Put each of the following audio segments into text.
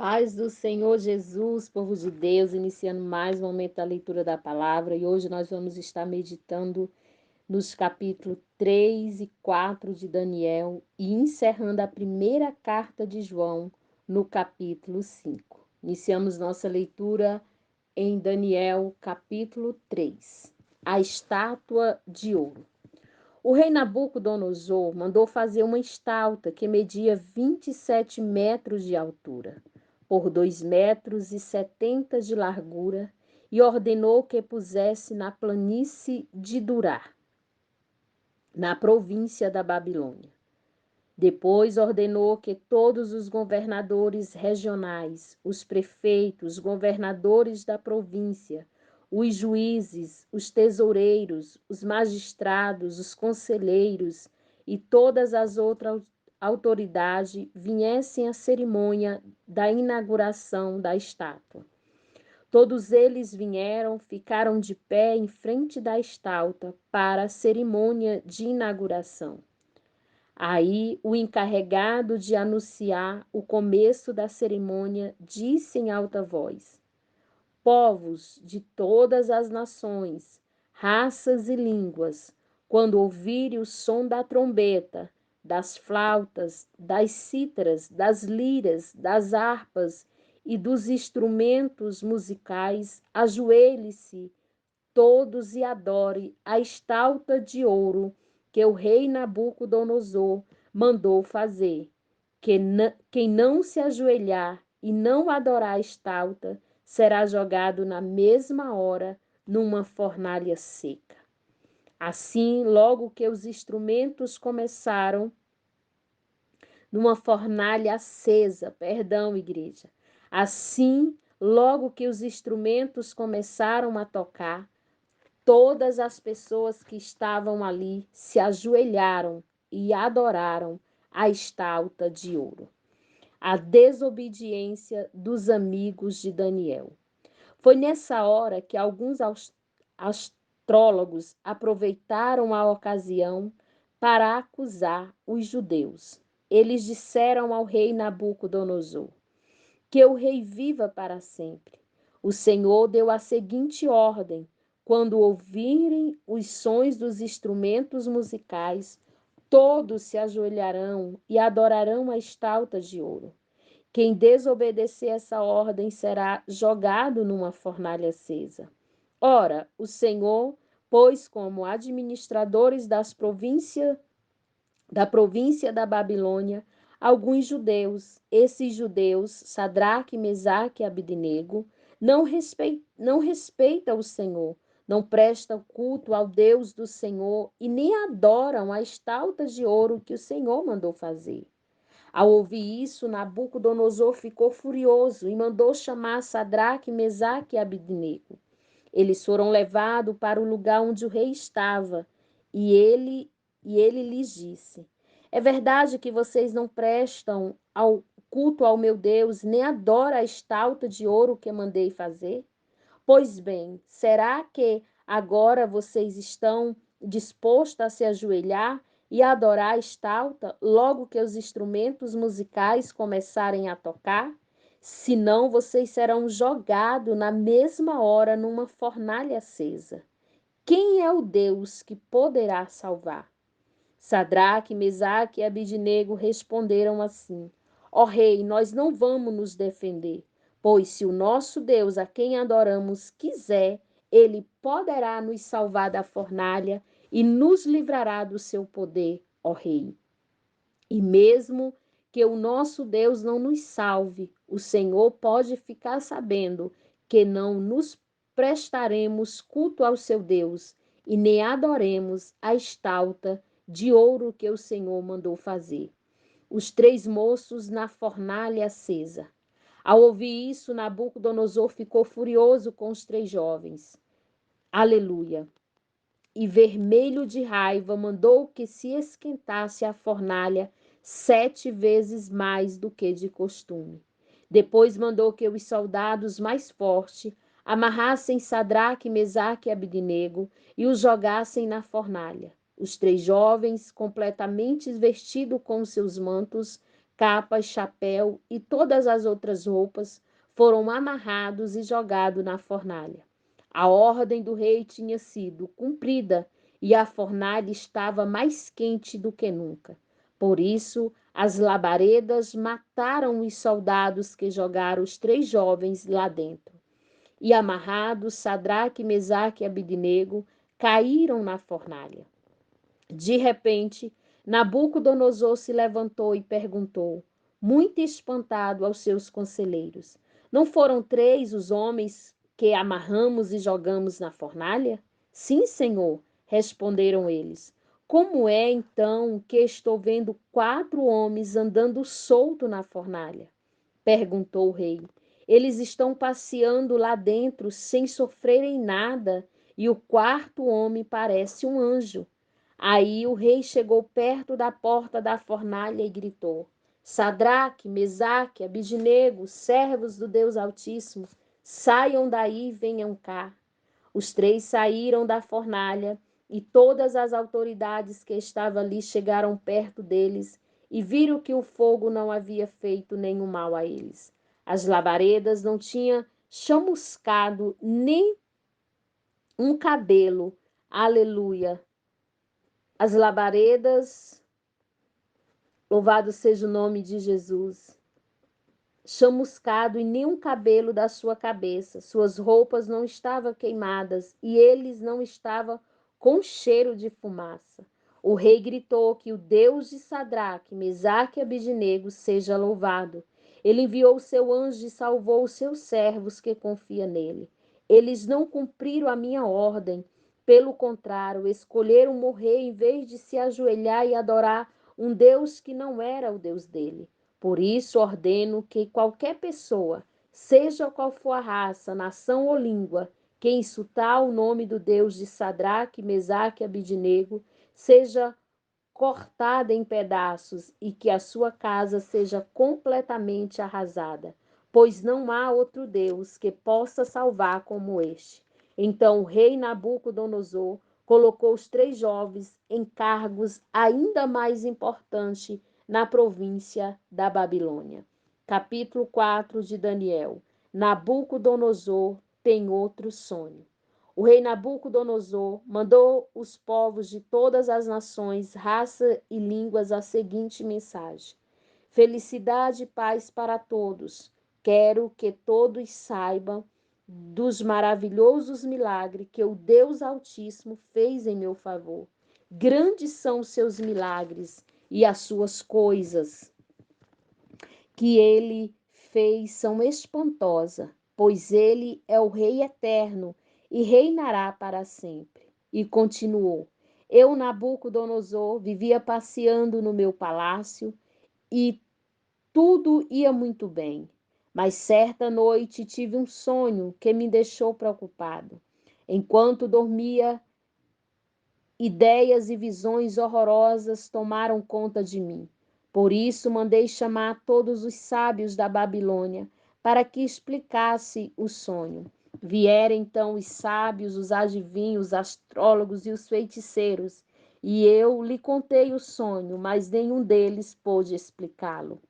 Paz do Senhor Jesus, povo de Deus, iniciando mais um momento da leitura da palavra, e hoje nós vamos estar meditando nos capítulos 3 e 4 de Daniel e encerrando a primeira carta de João no capítulo 5. Iniciamos nossa leitura em Daniel, capítulo 3. A estátua de ouro. O rei Nabucodonosor mandou fazer uma estátua que media 27 metros de altura, por 2 metros e 70 de largura, e ordenou que pusesse na planície de Durá, na província da Babilônia. Depois ordenou que todos os governadores regionais, os prefeitos, governadores da província, os juízes, os tesoureiros, os magistrados, os conselheiros e todas as outras autoridades viessem à cerimônia da inauguração da estátua. Todos eles vieram, ficaram de pé em frente da estátua para a cerimônia de inauguração. Aí, o encarregado de anunciar o começo da cerimônia disse em alta voz: povos de todas as nações, raças e línguas, quando ouvirem o som da trombeta, das flautas, das cítaras, das liras, das harpas e dos instrumentos musicais, ajoelhe-se todos e adore a estátua de ouro que o rei Nabucodonosor mandou fazer. Quem não se ajoelhar e não adorar a estátua será jogado na mesma hora numa fornalha seca. Assim, logo que os instrumentos começaram, numa fornalha acesa, perdão, igreja. Assim, logo que os instrumentos começaram a tocar, todas as pessoas que estavam ali se ajoelharam e adoraram a estátua de ouro. A desobediência dos amigos de Daniel. Foi nessa hora que alguns astrólogos aproveitaram a ocasião para acusar os judeus. Eles disseram ao rei Nabucodonosor: que o rei viva para sempre. O Senhor deu a seguinte ordem: quando ouvirem os sons dos instrumentos musicais, todos se ajoelharão e adorarão a estátua de ouro. Quem desobedecer essa ordem será jogado numa fornalha acesa. Ora, o Senhor pôs como administradores da província da Babilônia alguns judeus. Esses judeus, Sadraque, Mesaque e Abidnego, não respeita o Senhor, não prestam culto ao Deus do Senhor e nem adoram a estátua de ouro que o Senhor mandou fazer. Ao ouvir isso, Nabucodonosor ficou furioso e mandou chamar Sadraque, Mesaque e Abidnego. Eles foram levados para o lugar onde o rei estava e ele lhes disse: é verdade que vocês não prestam ao culto ao meu Deus, nem adoram a estátua de ouro que mandei fazer? Pois bem, será que agora vocês estão dispostos a se ajoelhar e adorar a estátua logo que os instrumentos musicais começarem a tocar? Senão vocês serão jogados na mesma hora numa fornalha acesa. Quem é o Deus que poderá salvar? Sadraque, Mesaque e Abidnego responderam assim: ó rei, nós não vamos nos defender, pois se o nosso Deus, a quem adoramos, quiser, ele poderá nos salvar da fornalha e nos livrará do seu poder, ó rei. E mesmo que o nosso Deus não nos salve, o Senhor pode ficar sabendo que não nos prestaremos culto ao seu Deus e nem adoremos a estátua de ouro que o Senhor mandou fazer. Os 3 moços na fornalha acesa. Ao ouvir isso, Nabucodonosor ficou furioso com os 3 jovens. Aleluia! E vermelho de raiva mandou que se esquentasse a fornalha 7 vezes mais do que de costume. Depois mandou que os soldados mais fortes amarrassem Sadraque, Mesaque e Abidnego e os jogassem na fornalha. Os 3 jovens, completamente vestidos com seus mantos, capa, chapéu e todas as outras roupas foram amarrados e jogados na fornalha. A ordem do rei tinha sido cumprida e a fornalha estava mais quente do que nunca. Por isso, as labaredas mataram os soldados que jogaram os 3 jovens lá dentro. E amarrados, Sadraque, Mesaque e Abidnego caíram na fornalha. De repente, Nabucodonosor se levantou e perguntou, muito espantado, aos seus conselheiros: Não foram 3 os homens que amarramos e jogamos na fornalha? Sim, senhor, responderam eles. Como é então que estou vendo 4 homens andando solto na fornalha? Perguntou o rei. Eles estão passeando lá dentro sem sofrerem nada, e o 4º homem parece um anjo. Aí o rei chegou perto da porta da fornalha e gritou: Sadraque, Mesaque, Abidnego, servos do Deus Altíssimo, saiam daí e venham cá. Os 3 saíram da fornalha e todas as autoridades que estavam ali chegaram perto deles e viram que o fogo não havia feito nenhum mal a eles. As labaredas não tinham chamuscado nem um cabelo. Aleluia! As labaredas, louvado seja o nome de Jesus, chamuscado e nenhum cabelo da sua cabeça. Suas roupas não estavam queimadas e eles não estavam com cheiro de fumaça. O rei gritou que o Deus de Sadraque, Mesaque e Abidnego seja louvado. Ele enviou o seu anjo e salvou os seus servos que confiam nele. Eles não cumpriram a minha ordem. Pelo contrário, escolheram morrer em vez de se ajoelhar e adorar um Deus que não era o Deus dele. Por isso, ordeno que qualquer pessoa, seja qual for a raça, nação ou língua, que insultar o nome do Deus de Sadraque, Mesaque e Abidnego, seja cortada em pedaços e que a sua casa seja completamente arrasada, pois não há outro Deus que possa salvar como este. Então o rei Nabucodonosor colocou os 3 jovens em cargos ainda mais importantes na província da Babilônia. Capítulo 4 de Daniel. Nabucodonosor tem outro sonho. O rei Nabucodonosor mandou os povos de todas as nações, raças e línguas a seguinte mensagem: Felicidade e paz para todos. Quero que todos saibam dos maravilhosos milagres que o Deus Altíssimo fez em meu favor. Grandes são os seus milagres e as suas coisas que ele fez são espantosas, pois ele é o Rei eterno e reinará para sempre. E continuou: Eu, Nabucodonosor, vivia passeando no meu palácio e tudo ia muito bem. Mas certa noite tive um sonho que me deixou preocupado. Enquanto dormia, ideias e visões horrorosas tomaram conta de mim. Por isso mandei chamar todos os sábios da Babilônia para que explicasse o sonho. Vieram então os sábios, os adivinhos, os astrólogos e os feiticeiros, e eu lhe contei o sonho, mas nenhum deles pôde explicá-lo.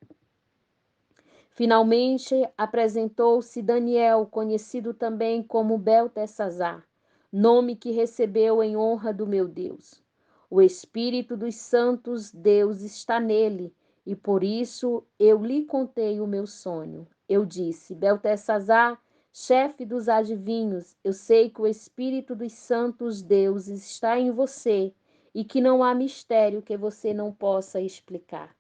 Finalmente apresentou-se Daniel, conhecido também como Beltesazar, nome que recebeu em honra do meu Deus. O Espírito dos Santos Deus está nele, e por isso eu lhe contei o meu sonho. Eu disse: Beltesazar, chefe dos adivinhos, eu sei que o Espírito dos Santos Deus está em você e que não há mistério que você não possa explicar.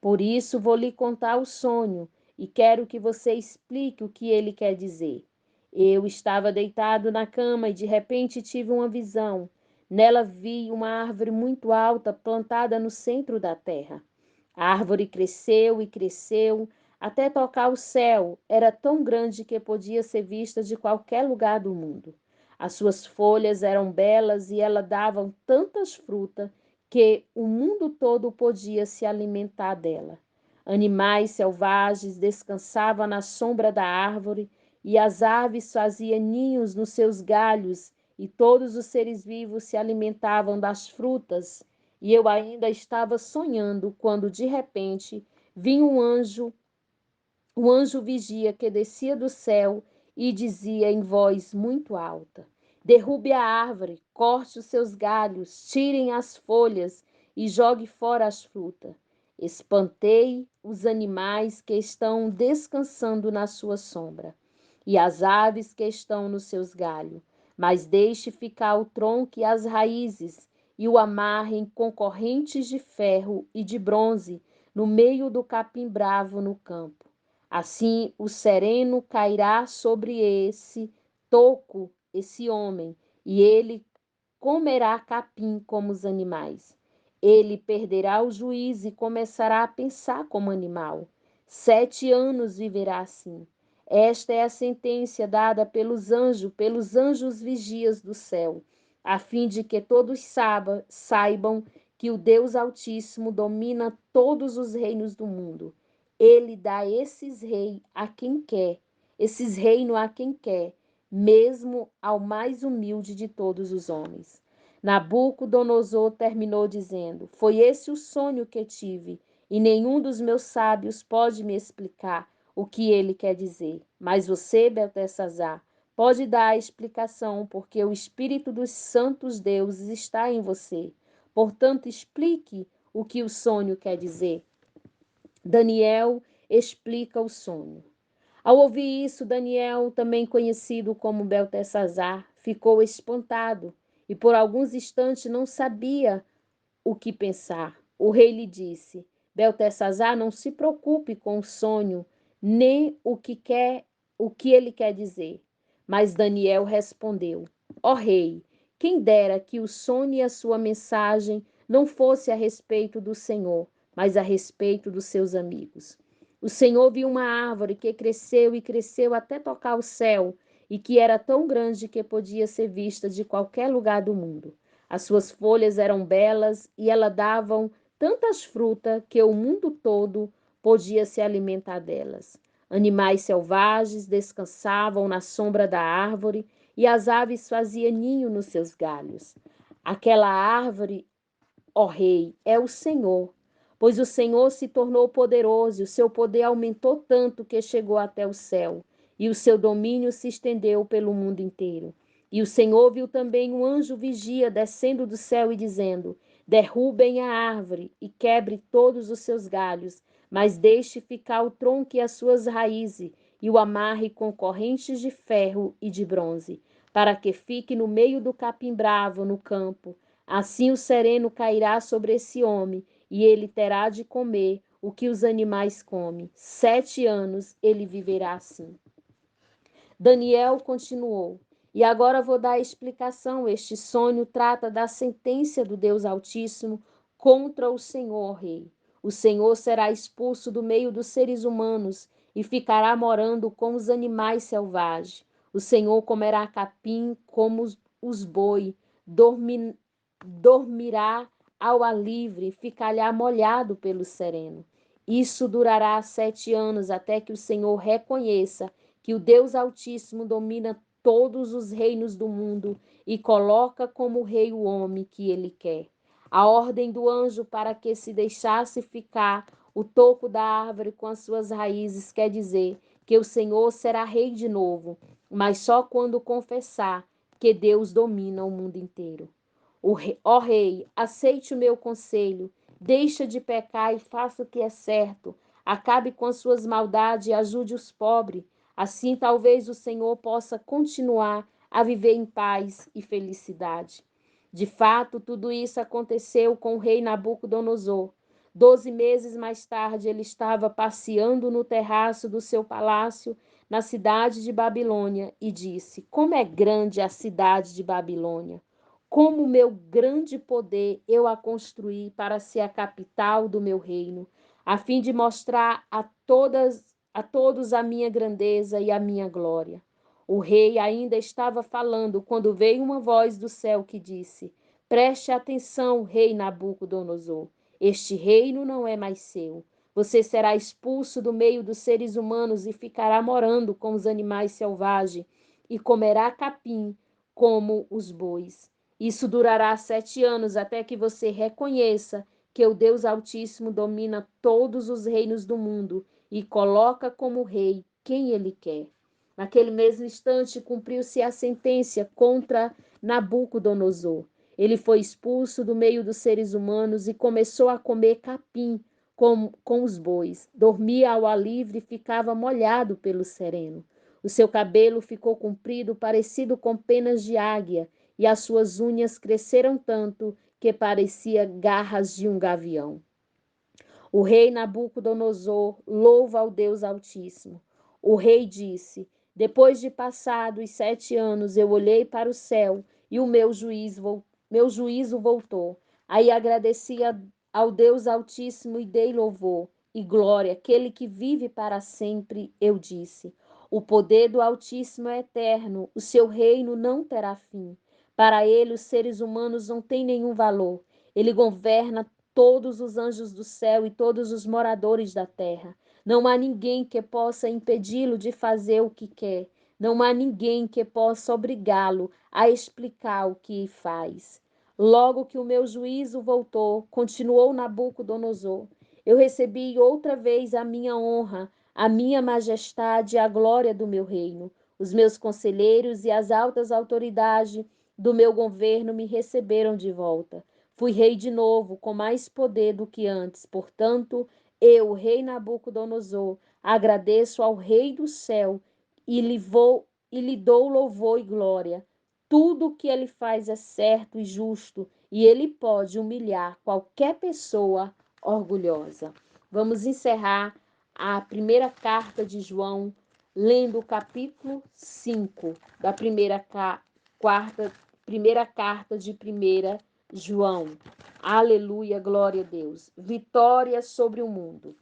Por isso vou lhe contar o sonho e quero que você explique o que ele quer dizer. Eu estava deitado na cama e de repente tive uma visão. Nela vi uma árvore muito alta plantada no centro da terra. A árvore cresceu e cresceu até tocar o céu. Era tão grande que podia ser vista de qualquer lugar do mundo. As suas folhas eram belas e ela davam tantas frutas que o mundo todo podia se alimentar dela. Animais selvagens descansavam na sombra da árvore e as aves faziam ninhos nos seus galhos e todos os seres vivos se alimentavam das frutas. E eu ainda estava sonhando quando de repente vinha um anjo vigia que descia do céu e dizia em voz muito alta: derrube a árvore, corte os seus galhos, tirem as folhas e jogue fora as frutas. Espantei os animais que estão descansando na sua sombra e as aves que estão nos seus galhos, mas deixe ficar o tronco e as raízes e o amarrem com correntes de ferro e de bronze no meio do capim bravo no campo. Assim o sereno cairá sobre esse toco, esse homem, e ele comerá capim como os animais. Ele perderá o juízo e começará a pensar como animal. 7 anos viverá assim. Esta é a sentença dada pelos anjos vigias do céu, a fim de que todos saibam que o Deus Altíssimo domina todos os reinos do mundo. Ele dá esses reinos a quem quer, mesmo ao mais humilde de todos os homens. Nabucodonosor terminou dizendo: foi esse o sonho que tive, e nenhum dos meus sábios pode me explicar o que ele quer dizer. Mas você, Beltesazar, pode dar a explicação, porque o Espírito dos santos deuses está em você. Portanto, explique o que o sonho quer dizer. Daniel explica o sonho. Ao ouvir isso, Daniel, também conhecido como Beltesazar, ficou espantado e por alguns instantes não sabia o que pensar. O rei lhe disse: Beltesazar, não se preocupe com o sonho, nem o que ele quer dizer. Mas Daniel respondeu: Ó rei, quem dera que o sonho e a sua mensagem não fosse a respeito do Senhor, mas a respeito dos seus amigos. O Senhor viu uma árvore que cresceu e cresceu até tocar o céu, e que era tão grande que podia ser vista de qualquer lugar do mundo. As suas folhas eram belas e ela davam tantas frutas que o mundo todo podia se alimentar delas. Animais selvagens descansavam na sombra da árvore e as aves faziam ninho nos seus galhos. Aquela árvore, ó rei, é o Senhor, pois o Senhor se tornou poderoso e o seu poder aumentou tanto que chegou até o céu, e o seu domínio se estendeu pelo mundo inteiro. E o Senhor viu também um anjo vigia descendo do céu e dizendo: derrubem a árvore e quebre todos os seus galhos, mas deixe ficar o tronco e as suas raízes, e o amarre com correntes de ferro e de bronze, para que fique no meio do capim bravo no campo. Assim o sereno cairá sobre esse homem, e ele terá de comer o que os animais comem. 7 anos ele viverá assim. Daniel continuou: e agora vou dar a explicação. Este sonho trata da sentença do Deus Altíssimo contra o Senhor, rei. O Senhor será expulso do meio dos seres humanos e ficará morando com os animais selvagens. O Senhor comerá capim como os boi, dormirá ao ar livre, ficará molhado pelo sereno. Isso durará 7 anos, até que o Senhor reconheça que o Deus Altíssimo domina todos os reinos do mundo e coloca como rei o homem que ele quer. A ordem do anjo para que se deixasse ficar o toco da árvore com as suas raízes quer dizer que o Senhor será rei de novo, mas só quando confessar que Deus domina o mundo inteiro. Ó rei, aceite o meu conselho, deixa de pecar e faça o que é certo, acabe com as suas maldades e ajude os pobres. Assim, talvez o Senhor possa continuar a viver em paz e felicidade. De fato, tudo isso aconteceu com o rei Nabucodonosor. 12 meses mais tarde, ele estava passeando no terraço do seu palácio na cidade de Babilônia e disse: como é grande a cidade de Babilônia! Como meu grande poder eu a construí para ser a capital do meu reino, a fim de mostrar a todos a minha grandeza e a minha glória. O rei ainda estava falando quando veio uma voz do céu que disse: preste atenção, rei Nabucodonosor. Este reino não é mais seu. Você será expulso do meio dos seres humanos e ficará morando com os animais selvagens e comerá capim como os bois. Isso durará 7 anos até que você reconheça que o Deus Altíssimo domina todos os reinos do mundo e coloca como rei quem ele quer. Naquele mesmo instante, cumpriu-se a sentença contra Nabucodonosor. Ele foi expulso do meio dos seres humanos e começou a comer capim com os bois. Dormia ao ar livre e ficava molhado pelo sereno. O seu cabelo ficou comprido, parecido com penas de águia, e as suas unhas cresceram tanto que parecia garras de um gavião. O rei Nabucodonosor louva ao Deus Altíssimo. O rei disse: Depois de passados 7 anos, eu olhei para o céu e o meu juízo voltou. Aí agradeci ao Deus Altíssimo e dei louvor e glória, aquele que vive para sempre. Eu disse: O poder do Altíssimo é eterno, o seu reino não terá fim. Para ele, os seres humanos não têm nenhum valor. Ele governa todos os anjos do céu e todos os moradores da terra. Não há ninguém que possa impedi-lo de fazer o que quer. Não há ninguém que possa obrigá-lo a explicar o que faz. Logo que o meu juízo voltou, continuou Nabucodonosor, eu recebi outra vez a minha honra, a minha majestade e a glória do meu reino. Os meus conselheiros e as altas autoridades do meu governo me receberam de volta. Fui rei de novo, com mais poder do que antes. Portanto, eu, rei Nabucodonosor, agradeço ao Rei do céu e lhe dou louvor e glória. Tudo o que ele faz é certo e justo, e ele pode humilhar qualquer pessoa orgulhosa. Vamos encerrar a primeira carta de João, lendo o capítulo 5 da primeira carta de 1 João. Aleluia, glória a Deus. Vitória sobre o mundo.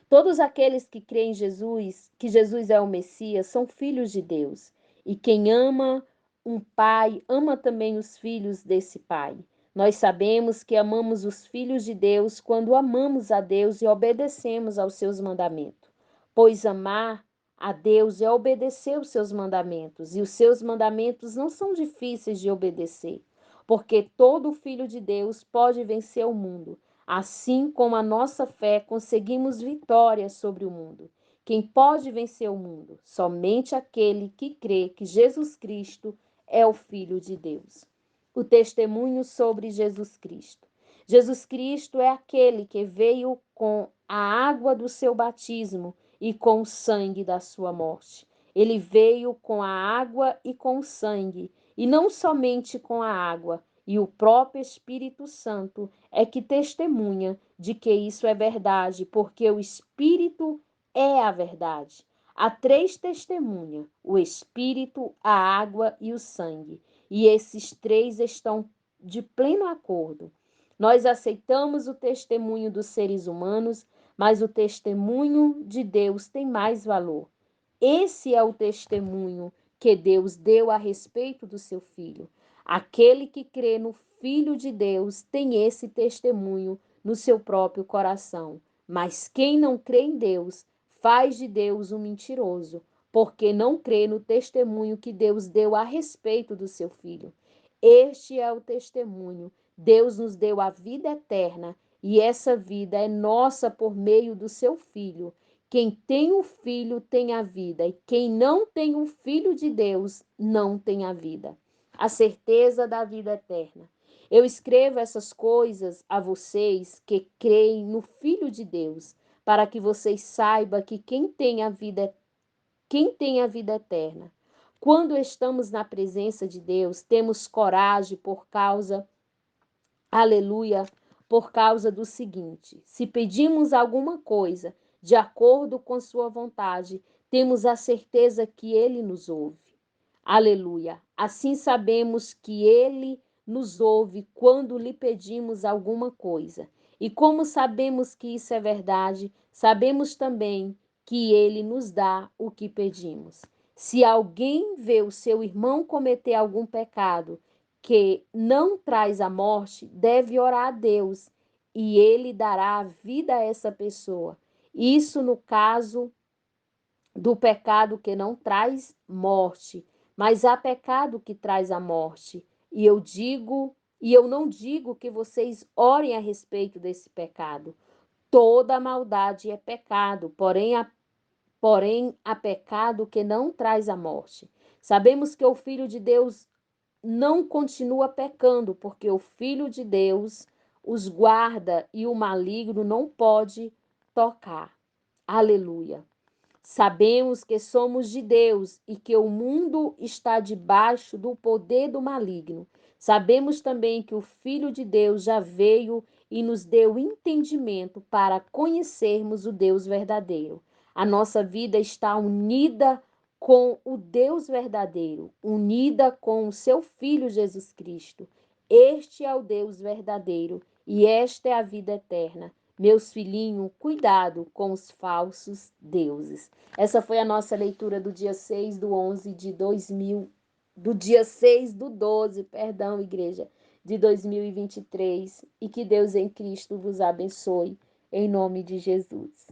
Todos aqueles que creem em Jesus, que Jesus é o Messias, são filhos de Deus. E quem ama um pai, ama também os filhos desse pai. Nós sabemos que amamos os filhos de Deus quando amamos a Deus e obedecemos aos seus mandamentos. Pois amar a Deus é obedecer os seus mandamentos, e os seus mandamentos não são difíceis de obedecer, porque todo filho de Deus pode vencer o mundo. Assim como a nossa fé, conseguimos vitória sobre o mundo. Quem pode vencer o mundo? Somente aquele que crê que Jesus Cristo é o Filho de Deus. O testemunho sobre Jesus Cristo. Jesus Cristo é aquele que veio com a água do seu batismo e com o sangue da sua morte. Ele veio com a água e com o sangue, e não somente com a água, e o próprio Espírito Santo é que testemunha de que isso é verdade, porque o Espírito é a verdade. Há 3 testemunhas: o Espírito, a água e o sangue. E esses 3 estão de pleno acordo. Nós aceitamos o testemunho dos seres humanos, mas o testemunho de Deus tem mais valor. Esse é o testemunho que Deus deu a respeito do seu Filho. Aquele que crê no Filho de Deus tem esse testemunho no seu próprio coração. Mas quem não crê em Deus faz de Deus um mentiroso, porque não crê no testemunho que Deus deu a respeito do seu Filho. Este é o testemunho. Deus nos deu a vida eterna e essa vida é nossa por meio do seu Filho. Quem tem o Filho tem a vida, e quem não tem o Filho de Deus não tem a vida. A certeza da vida eterna. Eu escrevo essas coisas a vocês que creem no Filho de Deus, para que vocês saibam que quem tem a vida eterna. Quando estamos na presença de Deus, temos coragem aleluia, por causa do seguinte: se pedimos alguma coisa de acordo com sua vontade, temos a certeza que ele nos ouve. Aleluia. Assim sabemos que ele nos ouve quando lhe pedimos alguma coisa. E como sabemos que isso é verdade, sabemos também que ele nos dá o que pedimos. Se alguém vê o seu irmão cometer algum pecado que não traz a morte, deve orar a Deus e ele dará a vida a essa pessoa. Isso no caso do pecado que não traz morte, mas há pecado que traz a morte. E eu digo E eu não digo que vocês orem a respeito desse pecado. Toda maldade é pecado, porém há pecado que não traz a morte. Sabemos que o Filho de Deus não continua pecando, porque o Filho de Deus os guarda e o maligno não pode tocar. Aleluia. Sabemos que somos de Deus e que o mundo está debaixo do poder do maligno. Sabemos também que o Filho de Deus já veio e nos deu entendimento para conhecermos o Deus verdadeiro. A nossa vida está unida com o Deus verdadeiro, unida com o seu Filho Jesus Cristo. Este é o Deus verdadeiro e esta é a vida eterna. Meus filhinhos, cuidado com os falsos deuses. Essa foi a nossa leitura do dia 6 do 11 de 2000, do dia 6 do 12, perdão, igreja, de 2023. E que Deus em Cristo vos abençoe, em nome de Jesus.